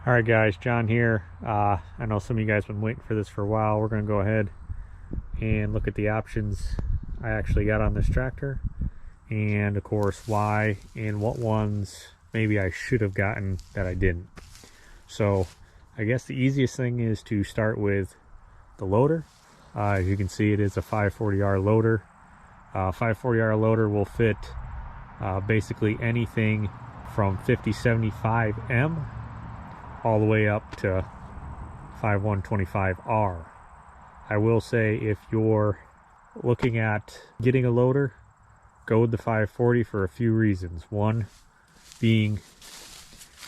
All right, guys, John here. I know some of you guys have been waiting for this for a while. We're going to go ahead and look at the options I actually got on this tractor, and of course why and what ones maybe I should have gotten that I didn't. So I guess the easiest thing is to start with the loader. As you can see, it is a 540R loader. 540R loader will fit basically anything from 5075M all the way up to 5125R. I will say, if you're looking at getting a loader, go with the 540 for a few reasons. One being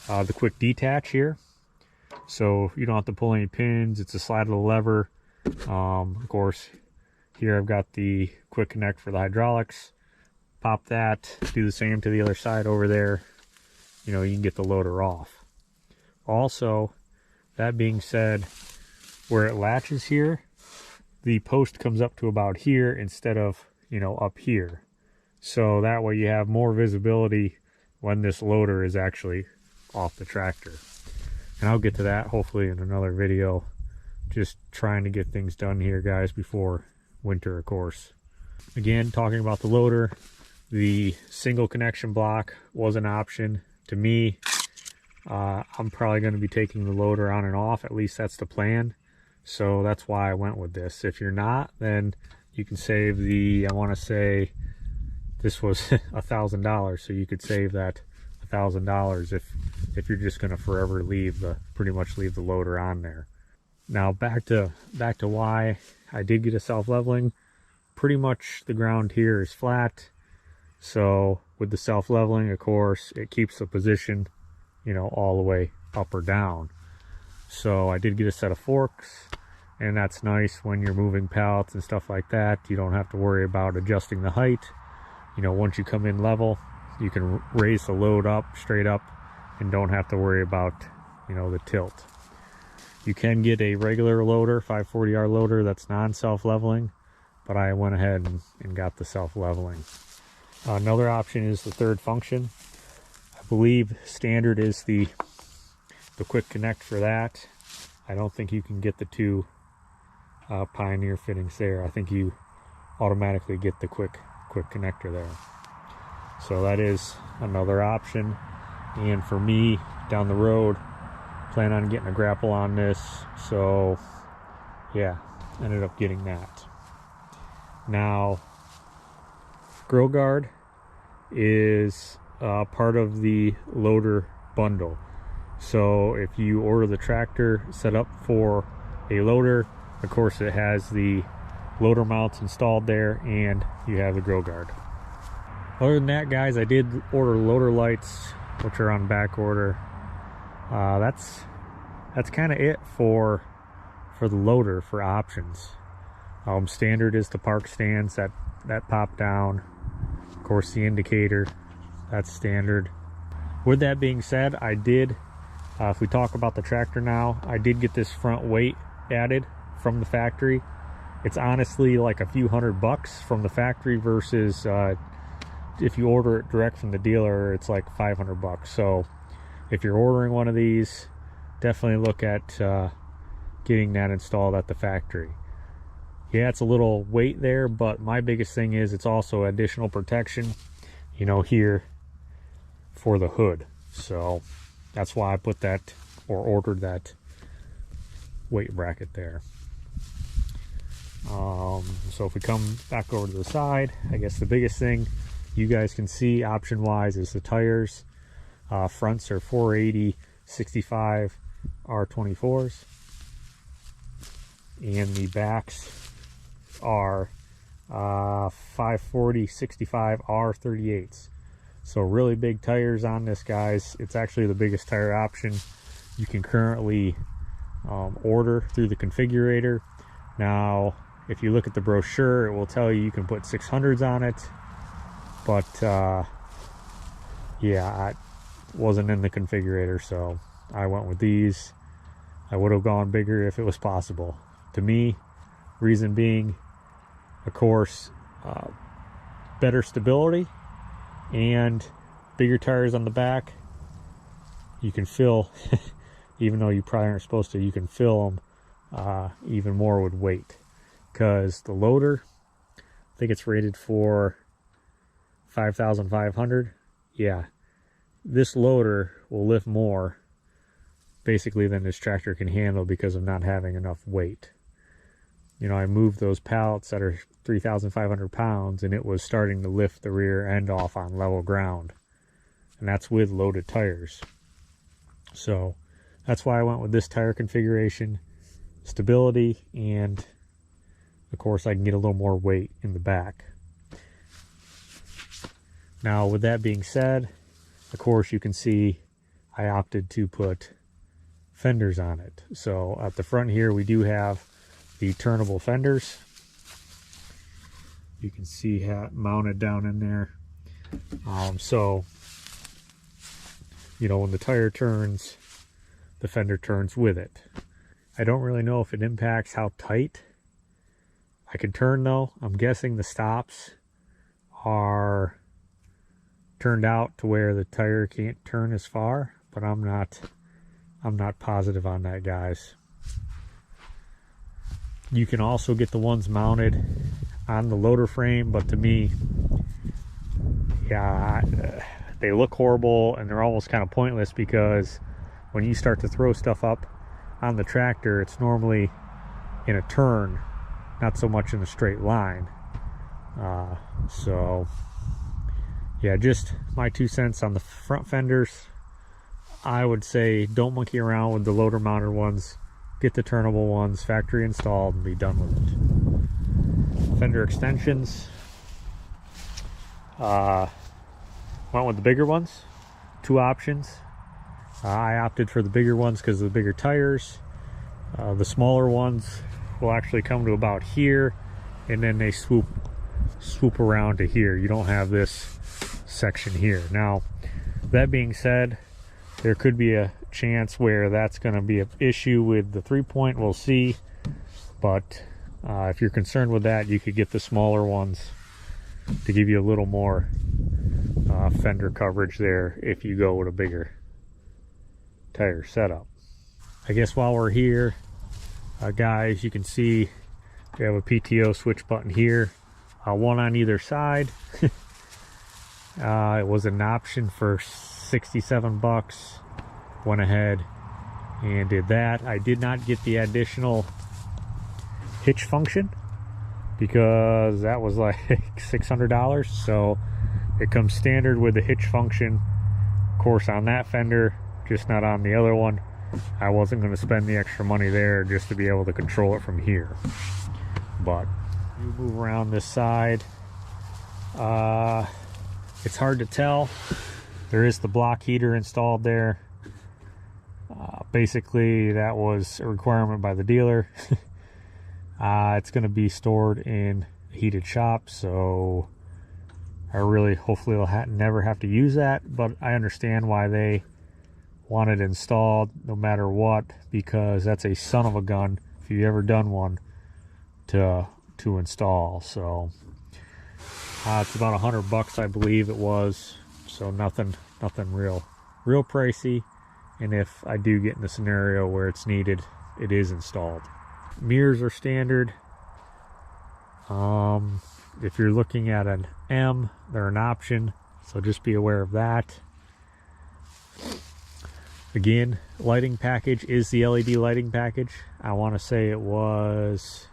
the quick detach here, so you don't have to pull any pins. It's a slide of the lever. Of course, here I've got the quick connect for the hydraulics. Pop that, do the same to the other side over there. You know, you can get the loader off. Also, that being said, where it latches here, the post comes up to about here instead of, you know, up here. So that way you have more visibility when this loader is actually off the tractor. And I'll get to that hopefully in another video. Just trying to get things done here, guys, before winter, of course. Again, talking about the loader, the single connection block was an option to me. I'm probably going to be taking the loader on and off. At least that's the plan. So that's why I went with this. If you're not, then you can save the, I want to say this was $1,000. So you could save that $1,000 if you're just going to forever pretty much leave the loader on there. Now back to why I did get a self-leveling. Pretty much the ground here is flat. So with the self-leveling, of course, it keeps the position, you know, all the way up or down. So I did get a set of forks, and that's nice when you're moving pallets and stuff like that. You don't have to worry about adjusting the height. You know, once you come in level, you can raise the load up, straight up, and don't have to worry about, you know, the tilt. You can get a regular loader, 540R loader, that's non-self-leveling, but I went ahead and got the self-leveling. Another option is the third function. I believe standard is the quick connect for that. I don't think you can get the two Pioneer fittings there. I think you automatically get the quick connector there. So that is another option. And for me, down the road, plan on getting a grapple on this. So yeah, ended up getting that. Now, grill guard is part of the loader bundle. So if you order the tractor set up for a loader, of course it has the loader mounts installed there, and you have the grill guard. Other than that, guys, I did order loader lights, which are on back order. That's kind of it for the loader for options. Standard is the park stands that pop down. Of course, the indicator, that's standard. With that being said, I did, if we talk about the tractor now, I did get this front weight added from the factory. It's honestly like a few $100 from the factory versus if you order it direct from the dealer, it's like $500. So if you're ordering one of these, definitely look at getting that installed at the factory. Yeah, it's a little weight there, but my biggest thing is it's also additional protection, you know, here for the hood. So that's why I put that, or ordered that weight bracket there. So if we come back over to the side, I guess the biggest thing you guys can see option wise is the tires. Fronts are 480 65 R24s, and the backs are 540 65 R38s. So really big tires on this, guys. It's actually the biggest tire option you can currently order through the configurator. Now if you look at the brochure, it will tell you can put 600s on it, but yeah, I wasn't in the configurator, so I went with these. I would have gone bigger if it was possible. To me, reason being, of course, better stability and bigger tires on the back. You can fill even though you probably aren't supposed to, you can fill them even more with weight. Because the loader, I think it's rated for 5,500. Yeah, this loader will lift more basically than this tractor can handle because of not having enough weight. You know, I moved those pallets that are 3,500 pounds and it was starting to lift the rear end off on level ground. And that's with loaded tires. So that's why I went with this tire configuration, stability, and of course I can get a little more weight in the back. Now with that being said, of course you can see I opted to put fenders on it. So at the front here we do have the turnable fenders. You can see how mounted down in there. So you know, when the tire turns, the fender turns with it. I don't really know if it impacts how tight I can turn though. I'm guessing the stops are turned out to where the tire can't turn as far, but I'm not positive on that, guys. You can also get the ones mounted on the loader frame, but to me, yeah, they look horrible and they're almost kind of pointless, because when you start to throw stuff up on the tractor, it's normally in a turn, not so much in a straight line. So yeah, just my 2 cents on the front fenders. I would say don't monkey around with the loader mounted ones. Get the turnable ones, factory installed, and be done with it. Fender extensions. Went with the bigger ones. 2 options. I opted for the bigger ones because of the bigger tires. The smaller ones will actually come to about here, and then they swoop around to here. You don't have this section here. Now, that being said, there could be a chance where that's going to be an issue with the 3-point. We'll see. But if you're concerned with that, you could get the smaller ones to give you a little more fender coverage there if you go with a bigger tire setup. I guess while we're here, guys, you can see we have a PTO switch button here, one on either side. It was an option for 67 bucks. Went ahead and did that. I did not get the additional hitch function because that was like $600. So it comes standard with the hitch function, of course, on that fender, just not on the other one. I wasn't going to spend the extra money there just to be able to control it from here. But you move around this side, it's hard to tell. There is the block heater installed there. Basically, that was a requirement by the dealer. It's going to be stored in a heated shop, so I really hopefully will never have to use that. But I understand why they want it installed no matter what, because that's a son of a gun if you've ever done one to install. So it's about $100, I believe it was. So nothing real pricey. And if I do get in the scenario where it's needed, it is installed. Mirrors are standard. If you're looking at an M, they're an option, so just be aware of that. Again, lighting package is the LED lighting package. I want to say it was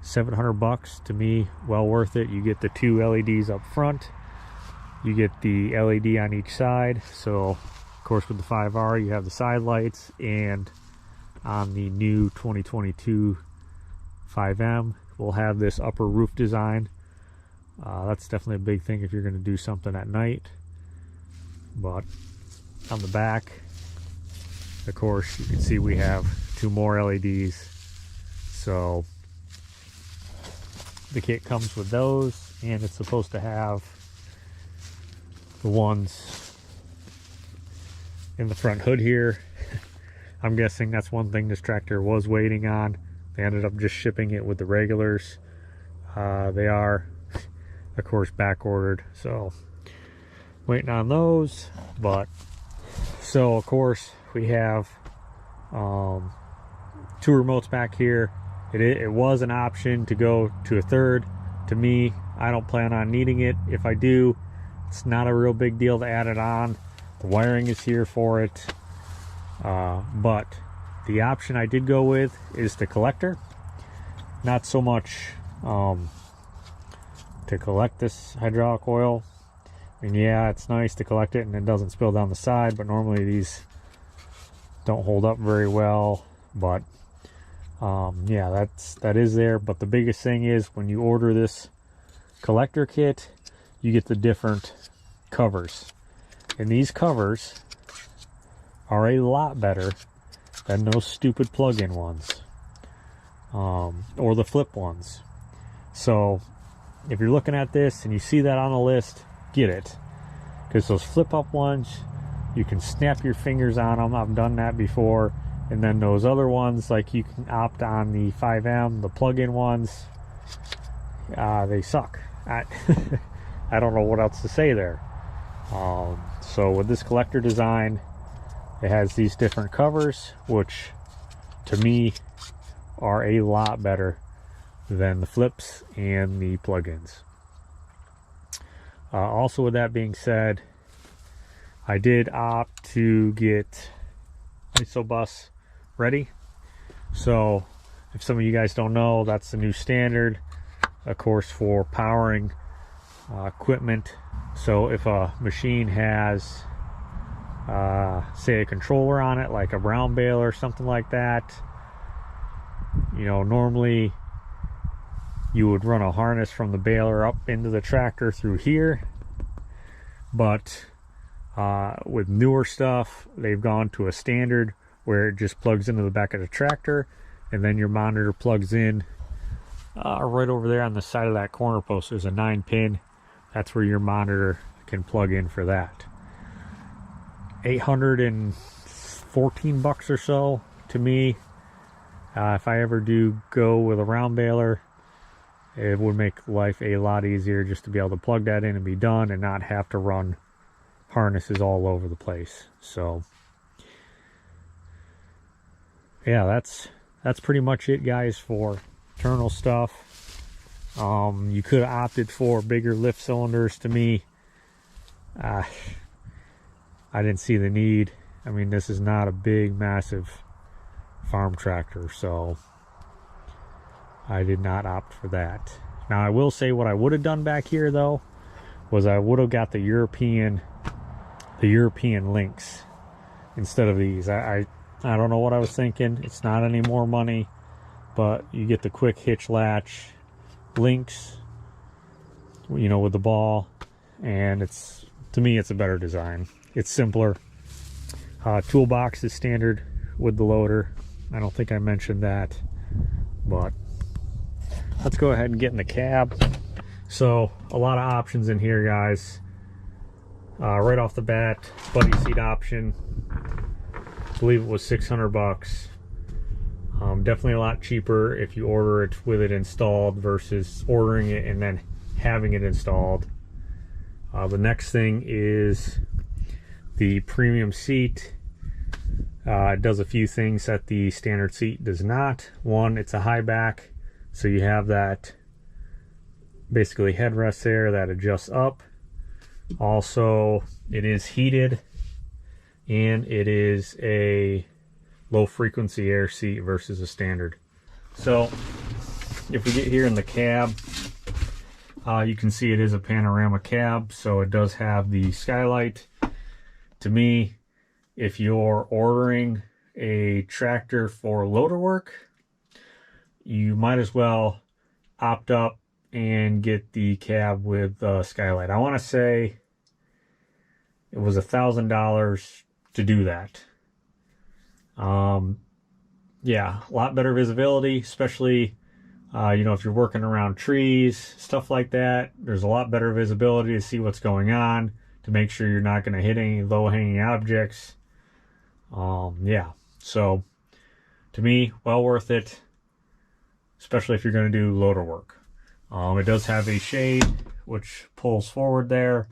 $700. To me, well worth it. You get the 2 LEDs up front. You get the LED on each side. So, of course, with the 5R, you have the side lights, and on the new 2022 5M, we'll have this upper roof design. That's definitely a big thing if you're going to do something at night. But on the back, of course, you can see we have 2 more LEDs. So the kit comes with those, and it's supposed to have the ones in the front hood here. I'm guessing that's one thing this tractor was waiting on. They ended up just shipping it with the regulars. They are, of course, back ordered, so waiting on those. But so, of course, we have 2 remotes back here. It was an option to go to a third. To me, I don't plan on needing it. If I do, it's not a real big deal to add it on. The wiring is here for it. But the option I did go with is the collector. Not so much to collect this hydraulic oil. I mean, yeah, it's nice to collect it and it doesn't spill down the side, but normally these don't hold up very well. But yeah, that is there. But the biggest thing is when you order this collector kit, you get the different covers, and these covers are a lot better than those stupid plug-in ones, or the flip ones. So if you're looking at this and you see that on the list, get it, because those flip up ones, you can snap your fingers on them. I've done that before. And then those other ones, like, you can opt on the 5M, the plug-in ones, they suck. I don't know what else to say there. So with this collector design, it has these different covers, which to me are a lot better than the flips and the plug-ins. Also, with that being said, I did opt to get isobus ready. So if some of you guys don't know, that's the new standard, of course, for powering equipment. So if a machine has say a controller on it, like a brown bale or something like that, you know, normally you would run a harness from the baler up into the tractor through here. But with newer stuff, they've gone to a standard where it just plugs into the back of the tractor, and then your monitor plugs in right over there on the side of that corner post. There's a 9-pin. That's where your monitor can plug in for that. $814 or so to me. If I ever do go with a round baler, it would make life a lot easier just to be able to plug that in and be done, and not have to run harnesses all over the place. So yeah, that's pretty much it, guys, for internal stuff. You could have opted for bigger lift cylinders. To me, I didn't see the need. I mean, this is not a big, massive farm tractor, so I did not opt for that. Now, I will say what I would have done back here, though, was I would have got the European links instead of these. I don't know what I was thinking. It's not any more money, but you get the quick hitch latch links, you know, with the ball, and it's, to me, it's a better design. It's simpler. Toolbox is standard with the loader. I don't think I mentioned that, but let's go ahead and get in the cab. So a lot of options in here, guys. Right off the bat, buddy seat option. I believe it was $600. Definitely a lot cheaper if you order it with it installed versus ordering it and then having it installed. The next thing is the premium seat. It does a few things that the standard seat does not. One, it's a high back, so you have that basically headrest there that adjusts up. Also, it is heated, and it is a low frequency air seat versus a standard. So if we get here in the cab, you can see it is a panorama cab, so it does have the skylight. To me, if you're ordering a tractor for loader work, you might as well opt up and get the cab with skylight. I want to say it was $1,000 to do that. Yeah, a lot better visibility, especially you know, if you're working around trees, stuff like that. There's a lot better visibility to see what's going on, to make sure you're not going to hit any low-hanging objects. Yeah, so to me, well worth it, especially if you're going to do loader work. It does have a shade which pulls forward there.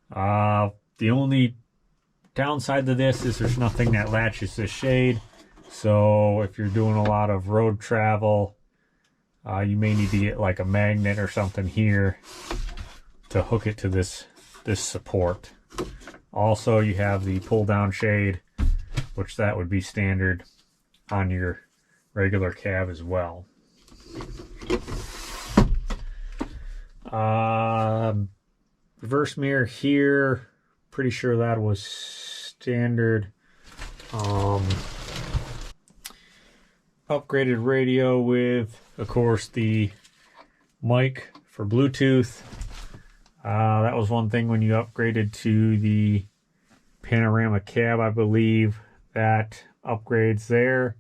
The only Downside to this is there's nothing that latches this shade. So if you're doing a lot of road travel, you may need to get like a magnet or something here to hook it to this support. Also, you have the pull down shade, which that would be standard on your regular cab as well. Reverse mirror here, pretty sure that was standard. Upgraded radio with, of course, the mic for Bluetooth. That was one thing when you upgraded to the panorama cab, I believe that upgrades there.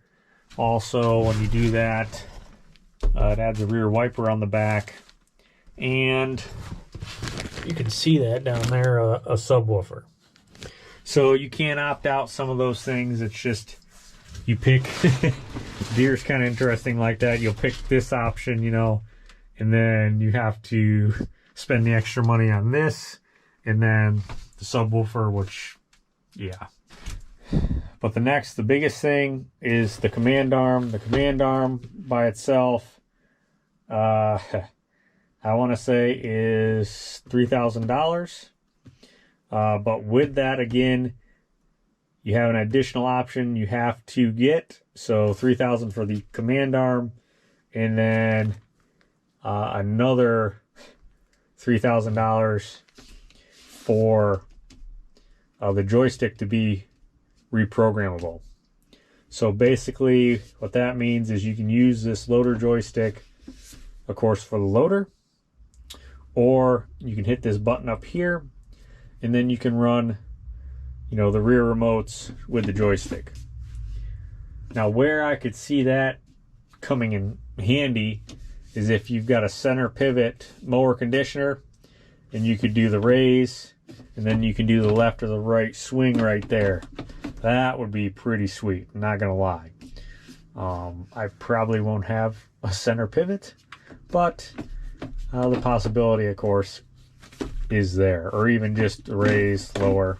Also, when you do that, it adds a rear wiper on the back, and you can see that down there, a subwoofer. So you can't opt out some of those things. It's just you pick. Deere's kind of interesting like that. You'll pick this option, you know, and then you have to spend the extra money on this, and then the subwoofer, which, yeah. But the biggest thing is the command arm. The command arm by itself, I want to say is $3,000. But with that, again, you have an additional option you have to get. So $3,000 for the command arm, and then another $3,000 for the joystick to be reprogrammable. So basically what that means is you can use this loader joystick, of course, for the loader, or you can hit this button up here, and then you can run, you know, the rear remotes with the joystick. Now, where I could see that coming in handy is if you've got a center pivot mower conditioner, and you could do the raise, and then you can do the left or the right swing right there. That would be pretty sweet, I'm not gonna lie. I probably won't have a center pivot, but the possibility, of course, is there. Or even just raise, lower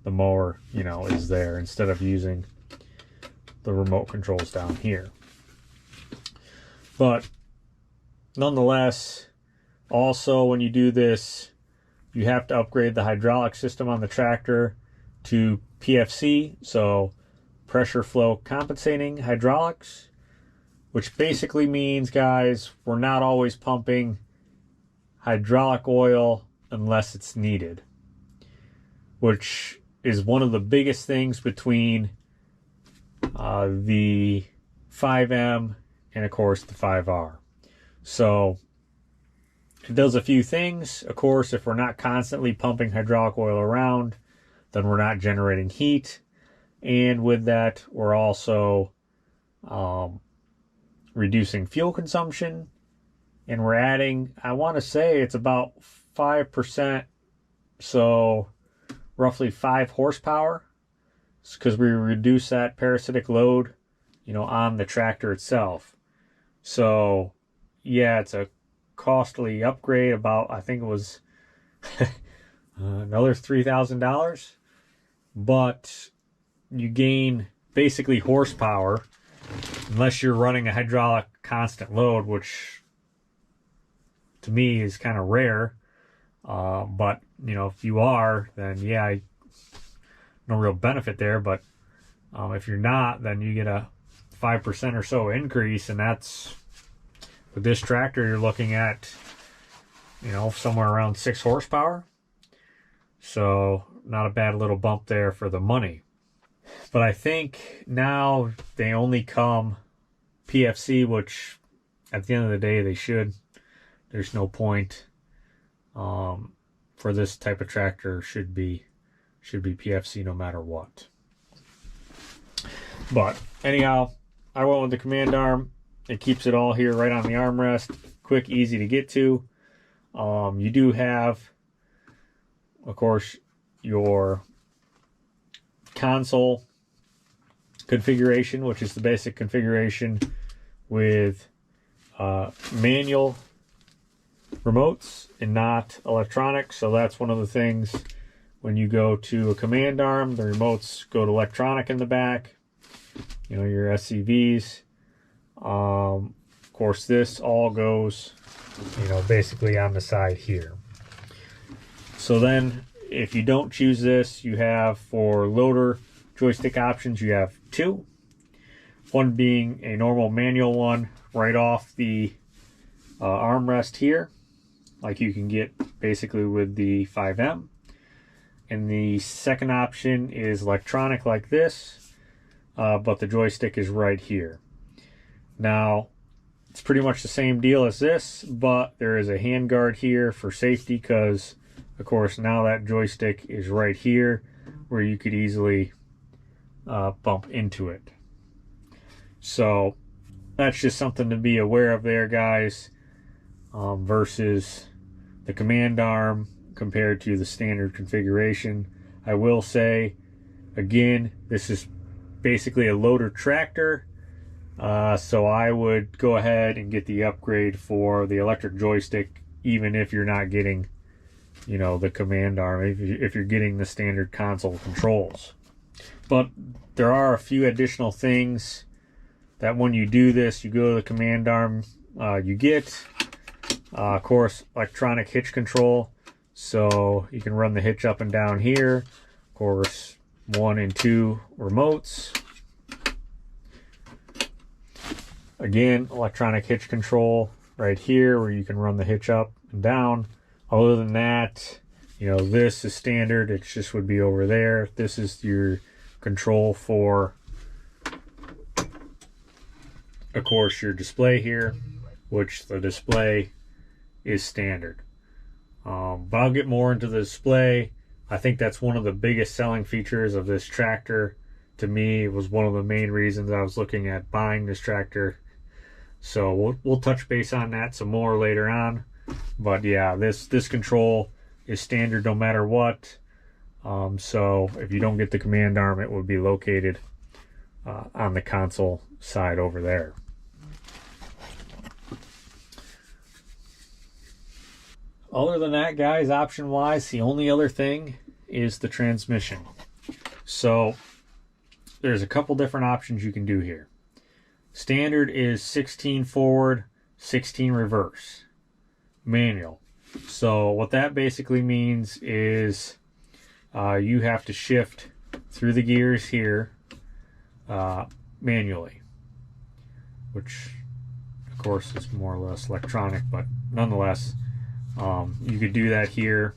the mower, you know, is there, instead of using the remote controls down here. But nonetheless, also when you do this, you have to upgrade the hydraulic system on the tractor to PFC, so pressure flow compensating hydraulics, which basically means, guys, we're not always pumping hydraulic oil unless it's needed, which is one of the biggest things between the 5M and, of course, the 5R. So it does a few things. Of course, if we're not constantly pumping hydraulic oil around, then we're not generating heat. And with that, we're also reducing fuel consumption. And we're adding, I want to say it's about 5%, so roughly 5 horsepower, because we reduce that parasitic load, you know, on the tractor itself. So yeah, it's a costly upgrade, about, I think it was another $3,000, but you gain basically horsepower unless you're running a hydraulic constant load, which to me is kind of rare. But you know, if you are, then yeah, no real benefit there. But if you're not, then you get a 5% or so increase, and that's, with this tractor, you're looking at, you know, somewhere around 6 horsepower. So not a bad little bump there for the money. But I think now they only come PFC, which at the end of the day they should. There's no point for this type of tractor. Should be PFC no matter what. But anyhow, I went with the command arm. It keeps it all here right on the armrest. Quick, easy to get to. You do have, of course, your console configuration, which is the basic configuration with manual remotes and not electronic. So that's one of the things when you go to a command arm, the remotes go to electronic in the back, you know, your SCVs. Of course, this all goes, you know, basically on the side here. So then if you don't choose this, you have for loader joystick options, you have two. One being a normal manual one right off the armrest here, like you can get basically with the 5M. And the second option is electronic like this, but the joystick is right here. Now, it's pretty much the same deal as this, but there is a handguard here for safety because, of course, now that joystick is right here where you could easily bump into it. So that's just something to be aware of there, guys, versus the command arm compared to the standard configuration. I will say, again, this is basically a loader tractor, so I would go ahead and get the upgrade for the electric joystick, even if you're not getting, you know, the command arm, if you're getting the standard console controls. But there are a few additional things that when you do this, you go to the command arm, you get, of course, electronic hitch control. So you can run the hitch up and down here. Of course, 1 and 2 remotes. Again, electronic hitch control right here where you can run the hitch up and down. Other than that, you know, this is standard. It just would be over there. This is your control for, of course, your display here, which the display is standard. But I'll get more into the display. I think that's one of the biggest selling features of this tractor. To me, it was one of the main reasons I was looking at buying this tractor. So we'll touch base on that some more later on. But yeah, this control is standard no matter what. So if you don't get the command arm, it would be located on the console side over there. Other than that, guys, option-wise, the only other thing is the transmission. So there's a couple different options you can do here. Standard is 16 forward, 16 reverse, manual. So what that basically means is you have to shift through the gears here manually, which of course is more or less electronic, but nonetheless, you could do that here.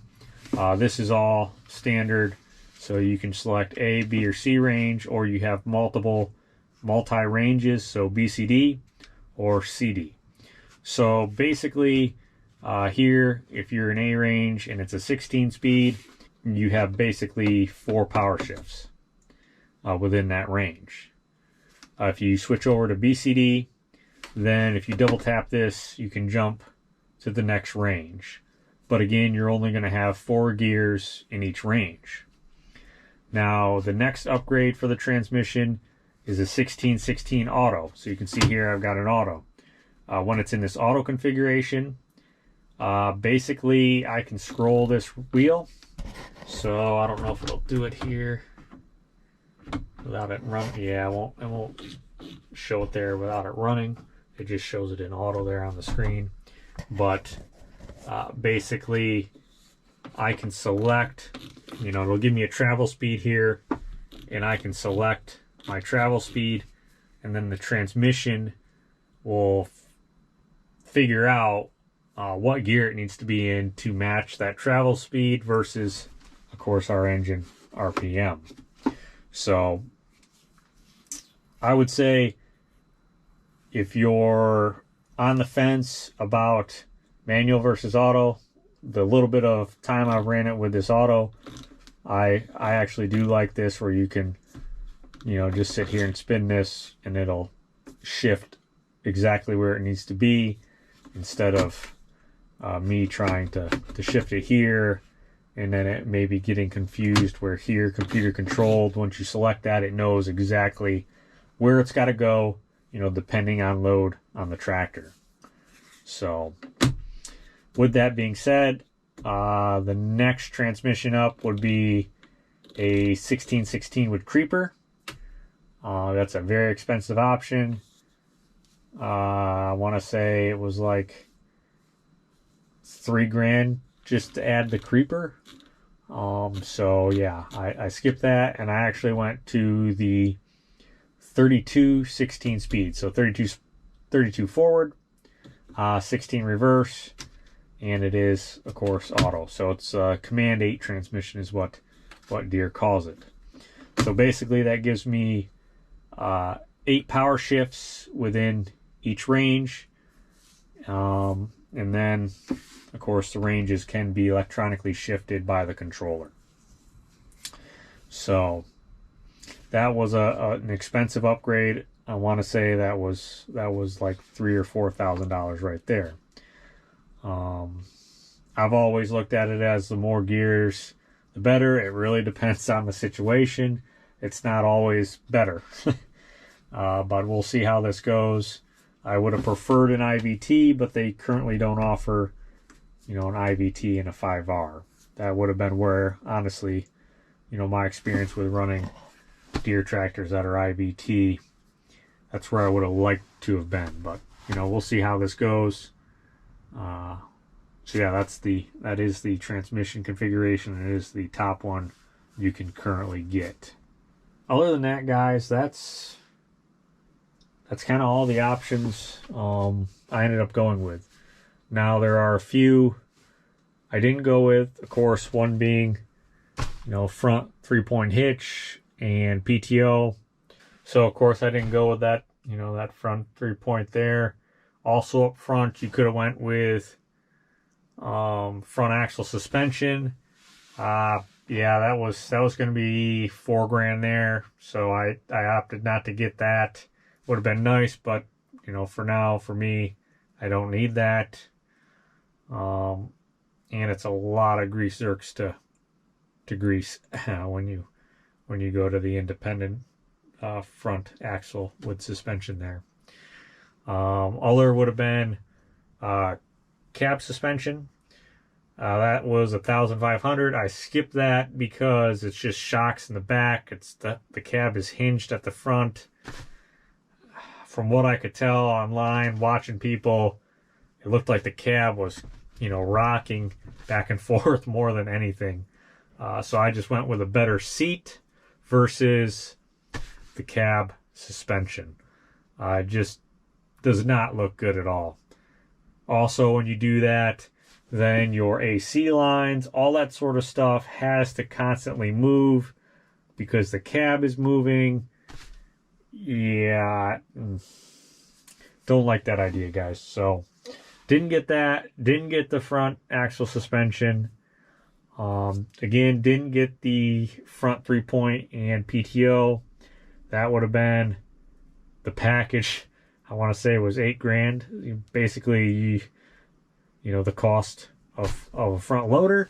This is all standard, so you can select A, B, or C range, or you have multi-ranges, so BCD or CD. So basically, here, if you're in A range and it's a 16 speed, you have basically 4 power shifts within that range. If you switch over to BCD, then if you double tap this, you can jump to the next range. But again, you're only going to have 4 gears in each range. Now, the next upgrade for the transmission is a 16/16 auto. So you can see here I've got an auto. When it's in this auto configuration, basically I can scroll this wheel. So I don't know if it'll do it here without it running. Yeah, it won't show it there without it running. It just shows it in auto there on the screen. But basically I can select, you know, it'll give me a travel speed here, and I can select my travel speed, and then the transmission will figure out what gear it needs to be in to match that travel speed versus, of course, our engine RPM. So I would say if you're on the fence about manual versus auto, the little bit of time I've ran it with this auto, I actually do like this, where you can, you know, just sit here and spin this and it'll shift exactly where it needs to be, instead of me trying to shift it here and then it may be getting confused where here, computer controlled. Once you select that, it knows exactly where it's got to go, you know, depending on load on the tractor. So with that being said, The next transmission up would be a 1616 with creeper. That's a very expensive option. I want to say it was like $3,000 just to add the creeper. So yeah, I skipped that, and I actually went to the 32 16 speed. So 32 forward, 16 reverse, and it is of course auto. So it's Command 8 transmission is what Deere calls it. So basically that gives me 8 power shifts within each range, and then of course the ranges can be electronically shifted by the controller. So that was an expensive upgrade. I want to say that was like $3,000 or $4,000 right there. I've always looked at it as the more gears the better. It really depends on the situation. It's not always better. But we'll see how this goes. I would have preferred an IVT, but they currently don't offer, an IVT and a 5R. That would have been where, honestly, my experience with running Deere tractors that are IVT, that's where I would have liked to have been. But, we'll see how this goes. So yeah, that is the transmission configuration. It is the top one you can currently get. Other than that, guys, that's kind of all the options I ended up going with. Now there are a few I didn't go with, of course, one being front 3-point hitch and PTO. So of course I didn't go with that, that front 3-point there. Also up front you could have went with front axle suspension. Yeah, that was going to be $4,000 there, so I opted not to get that. Would have been nice, but for now, for me, I don't need that. And it's a lot of grease zerks to grease when you go to the independent front axle with suspension there. Other would have been cab suspension. That was $1,500. I skipped that because it's just shocks in the back. It's the cab is hinged at the front. From what I could tell online, watching people, it looked like the cab was, rocking back and forth more than anything. So I just went with a better seat versus the cab suspension. It just does not look good at all. Also, when you do that, then your AC lines, all that sort of stuff has to constantly move because the cab is moving. Yeah, don't like that idea, guys. So didn't get that. Didn't get the front axle suspension. Again, didn't get the front 3-point and PTO. That would have been the package. I want to say it was $8,000. Basically, the cost of a front loader.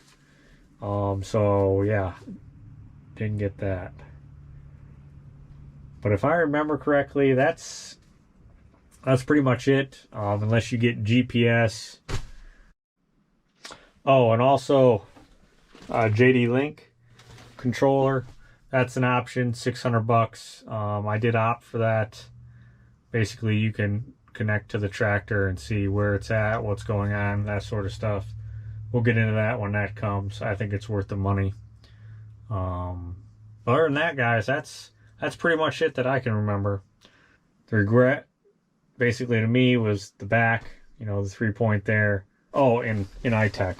So yeah, didn't get that. But if I remember correctly, that's pretty much it. Unless you get GPS. Oh, and also JD Link controller. That's an option, $600. I did opt for that. Basically, you can connect to the tractor and see where it's at, what's going on, that sort of stuff. We'll get into that when that comes. I think it's worth the money. Other than that, guys, that's pretty much it that I can remember. The regret, basically to me, was the back, the 3-point there. Oh, and in iTech.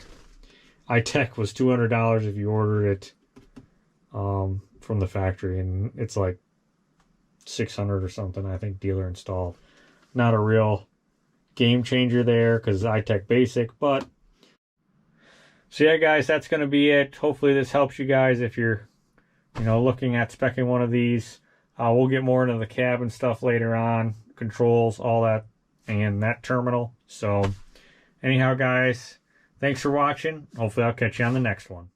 iTech was $200 if you ordered it from the factory, and it's like $600 or something, I think, dealer installed. Not a real game changer there because iTech basic, but so yeah, guys, that's going to be it. Hopefully this helps you guys if you're looking at speccing one of these. We'll get more into the cab and stuff later on, controls, all that, and that terminal. So anyhow, guys, thanks for watching. Hopefully I'll catch you on the next one.